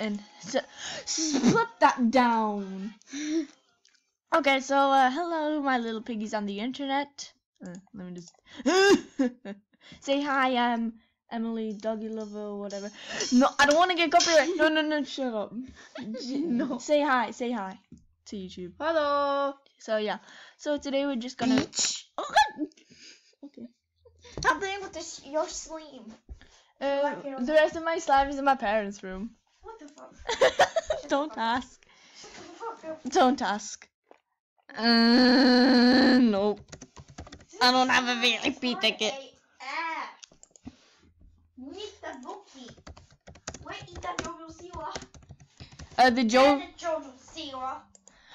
and put that down. Okay, so hello, my little piggies on the internet. Let me just say hi. I'm Emily, doggy lover, whatever. No, I don't want to get copyright. No, shut up. No, say hi to YouTube. Hello. So yeah, so today we're just gonna. Oh, Okay. I'm playing with this. Your slime. The rest of my slime is in my parents' room. What the fuck? Don't ask. Shut the fuck up. Don't ask. Nope. I don't have a VIP ticket.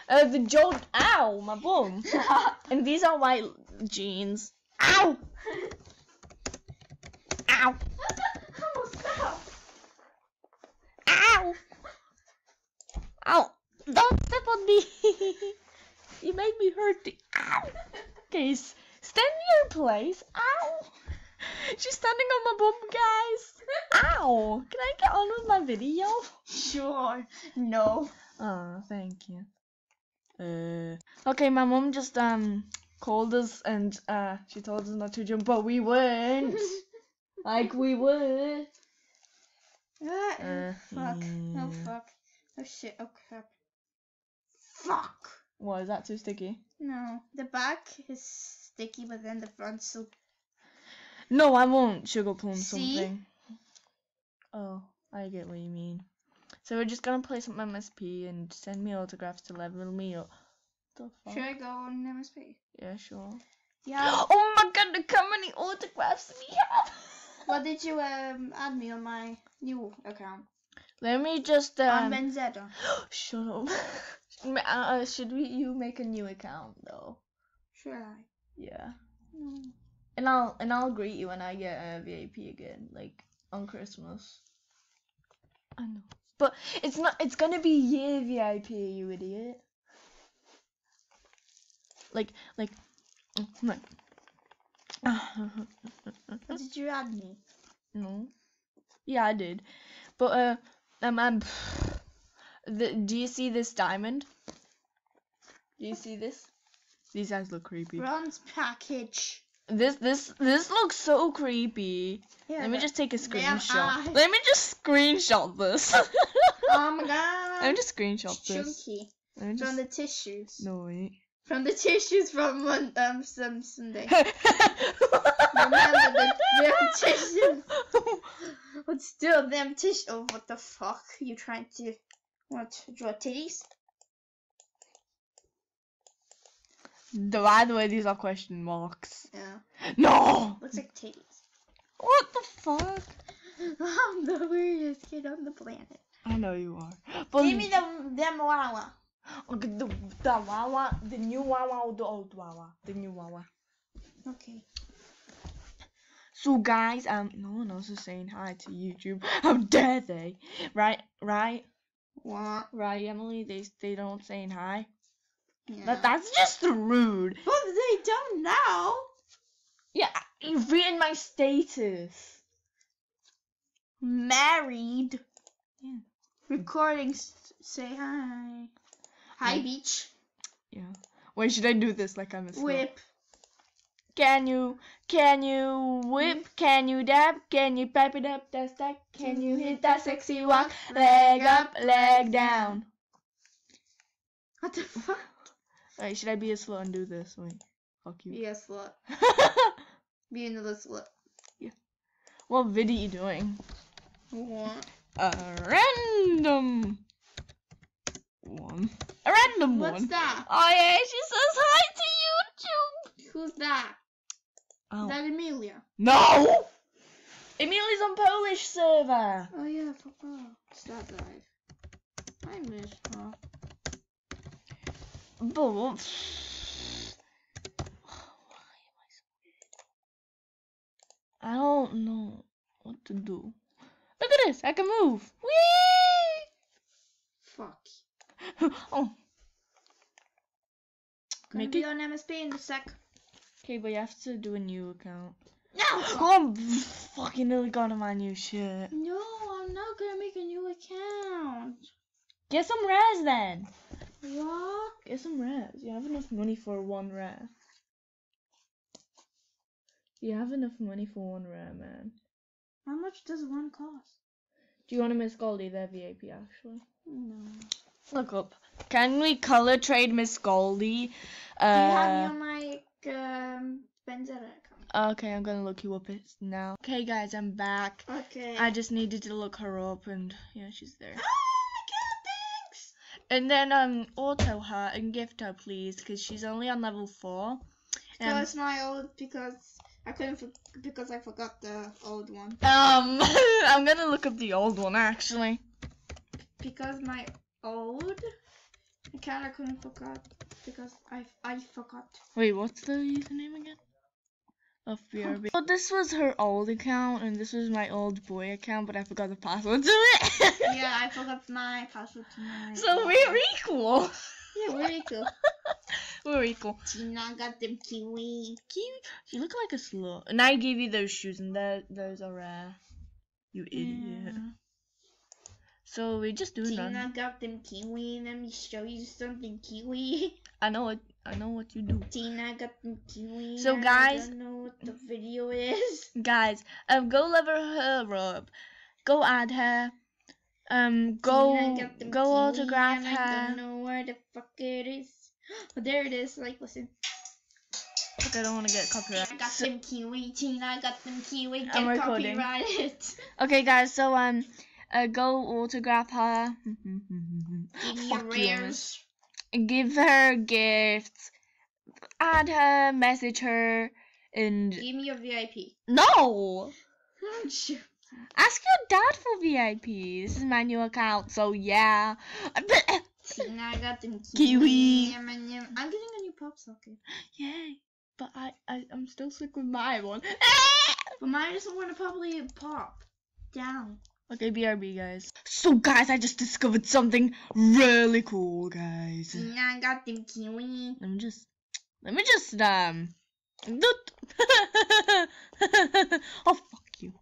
The Joe. Ow, my bum. And these are white jeans. Ow. Ow. Ow. Ow. Don't step on me. You made me hurt. Ow. Okay, stand in your place. Ow. She's standing on my bum, guys. Ow. Can I get on with my video? Sure. No. Oh, thank you. Okay, my mom just called us and she told us not to jump, but we weren't. Like we were. Fuck. Oh fuck. Oh shit. Oh crap. Fuck. What, is that too sticky? No, the back is sticky, but then the front's so. No, I won't sugar plum See? something. Oh, I get what you mean. So we're just gonna play some MSP and send me autographs to level me up. The fuck? Should I go on MSP? Yeah, sure. Yeah. Oh my god, look how many autographs we have! What did you add me on my new account? Let me just On Benzetta. Shut up. Should you make a new account though? Should I? Yeah. No. And I'll greet you when I get a VIP again, like on Christmas. I know. But it's gonna be year VIP, you idiot. Like. What did you add me? No. Yeah, I did. But do you see this diamond? Do you see this? These guys look creepy. Bronze package. This looks so creepy. Yeah, Let me just take a screenshot. eyes. Let me just screenshot this. Oh my god. Let me just screenshot this. Chunky. Let me just... From the tissues. No wait. From the tissues from some Sunday. Remember them tissues. But still, them tissues. Oh, what the fuck? You trying to draw titties? By the way, these are question marks. Yeah. No. Looks like titties. What the fuck? I'm the weirdest kid on the planet. I know you are. But Give me them Wawa. okay, the Wawa, the new Wawa or the old Wawa? The new Wawa. Okay. So guys, no one else is saying hi to YouTube. How dare they? Right? What? Right, Emily? They don't saying hi. Yeah. That's just rude. But they don't know. Yeah, you've written my status. Married. Yeah. Recording. Say hi. Hi, Like- beach. Yeah. Wait, should I do this like I'm a slut? Whip. Can you whip? Can you dab? Can you pipe it up that stack? Can you hit that sexy walk? Leg up, leg down. What the fuck? Wait, should I be a slut and do this? Wait, fuck you. Be a slut. Be another slut. What video are you doing? What? A random one. A random one. What's that? Oh yeah, she says hi to YouTube. Who's that? Oh. Is that Emilia? No! Emilia's on Polish server. Oh yeah, fuck off. Stop live. I miss her. But why am I so weird? I don't know what to do. Look at this, I can move. Whee! Fuck. Oh. Gonna Make be it. on MSP in a sec. Okay, but you have to do a new account. No! Oh, I'm fucking nearly got on my new shit. No, I'm not gonna make a new account. Get some rares then. What? Get some rares. You have enough money for one rare. You have enough money for one rare, man. How much does one cost? Do you want to Miss Goldie? They're VIP, actually. No. Look up. Can we color trade Miss Goldie? Do you have me on my Benzetta account? Okay, I'm gonna look you up now. Okay, guys, I'm back. Okay. I just needed to look her up, and yeah, she's there. Oh my god, thanks! And then auto her and gift her, please, because she's only on level 4. Because I forgot the old one. I'm gonna look up the old one actually. Because my old account I couldn't forgot because I forgot. Wait, what's the username again? Of BRB. So this was her old account and this was my old boy account, but I forgot the password to it. Yeah, I forgot my password to my. So we're equal. Yeah, we're equal. We're equal. Tina got them kiwi. You look like a slut. And I gave you those shoes, and those are rare. You idiot. Yeah. So we just doing that. Tina got them kiwi. Let me show you something kiwi. I know what you do. Tina got them kiwi. So guys, I don't know what the video is. Guys, go level her up. Go add her. Go autograph her. I don't know where the fuck it is. Oh, there it is. Like, listen. Look, I don't want to get copyright. I got them kiwi. Tina got them kiwi. Get I'm recording. copyrighted. Okay, guys. So go autograph her. Give me Fuck rares. You. Give her gifts. Add her. Message her. And Give me your VIP. no. Sure. Ask your dad for VIP. This is my new account, so yeah. Tina, I got them Kiwi. I'm getting a new pop socket. Yay. But I'm still stuck with my one. But mine doesn't want to probably pop down. Okay, BRB, guys. So, guys, I just discovered something really cool, guys. Tina, I got them kiwi. Let me just oh, fuck you.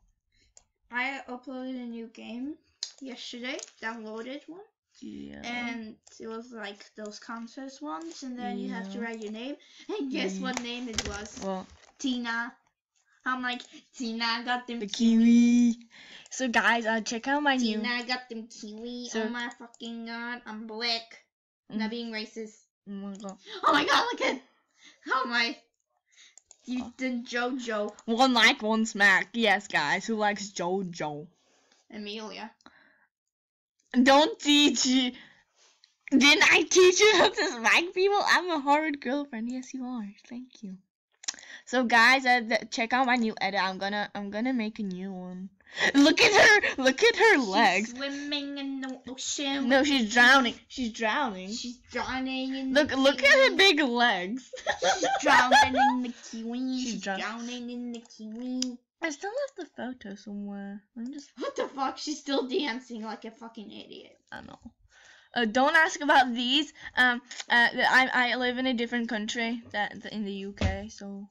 I uploaded a new game yesterday. Downloaded one. Yeah. And it was like those contest ones, and then you have to write your name. And guess what name it was? What? Tina. I'm like, Tina, I got them The kiwi. So guys, check out my Tina, new. I got them kiwi. So, oh my fucking god, I'm black. Not being racist. Oh my god. Oh my god, look at. Oh my. You did JoJo. One like, one smack. Yes, guys. Who likes JoJo? Amelia. Don't teach you. Didn't I teach you how to smack people? I'm a horrid girlfriend. Yes, you are. Thank you. So guys, check out my new edit. I'm gonna make a new one. Look at her. Look at her legs. She's swimming in the ocean. No, she's drowning. She's drowning. She's drowning in Look at her big legs. She's drowning in the kiwi. She's She's drowning in the kiwi. I still have the photo somewhere. I'm just. What the fuck? She's still dancing like a fucking idiot. I know. Don't ask about these. I live in a different country in the UK, so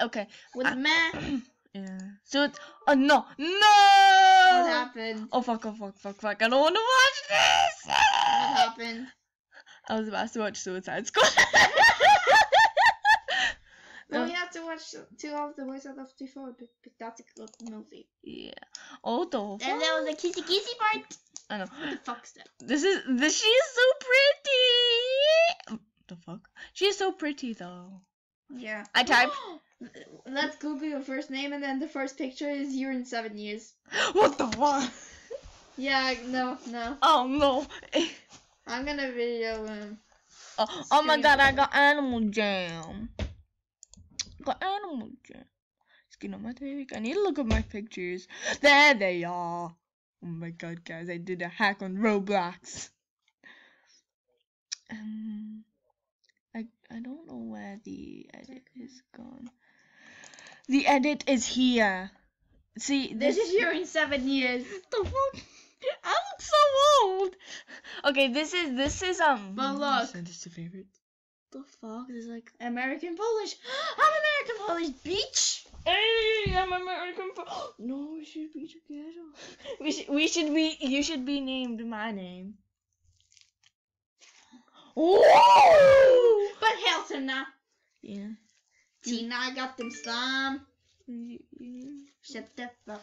okay. With Matt. Yeah. So it's no. What happened? Oh fuck! I don't want to watch this. What happened? I was about to watch Suicide Squad. Well, you have to watch Two of the Boys Out of Before, but that's a good movie. Yeah. Oh the fuck? And there was a kissy part. I know. What the fuck's that? She is so pretty. The fuck? She is so pretty though. Yeah. I typed. Let's Google your first name, and then the first picture is you in 7 years. What the fuck? Yeah, no. Oh no. I'm gonna video him. Oh my god, I got Animal Jam. Skin on my dick. I need to look at my pictures. There they are. Oh my god, guys, I did a hack on Roblox. I don't know where the edit is gone. The edit is here. See, This is you in 7 years. the fuck? I look so old. Okay, this is But look. This is a favorite. The fuck? This is like American Polish. I'm American Polish, bitch. hey, I'm American. No, we should be together. You should be named my name. Whoa! But Hilton now. Yeah. Tina, I got them slime. Shut the fuck.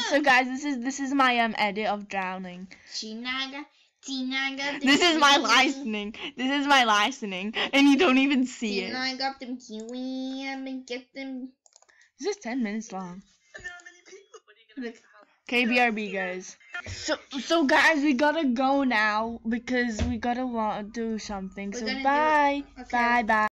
So guys, this is my edit of drowning. Tina got them. This is my licensing. This is my licensing, and you don't even see Tina, it. I got them kiwi and get them. This is 10 minutes long. Look. KBRB, guys. So guys, we gotta go now because we gotta do something. So bye, bye.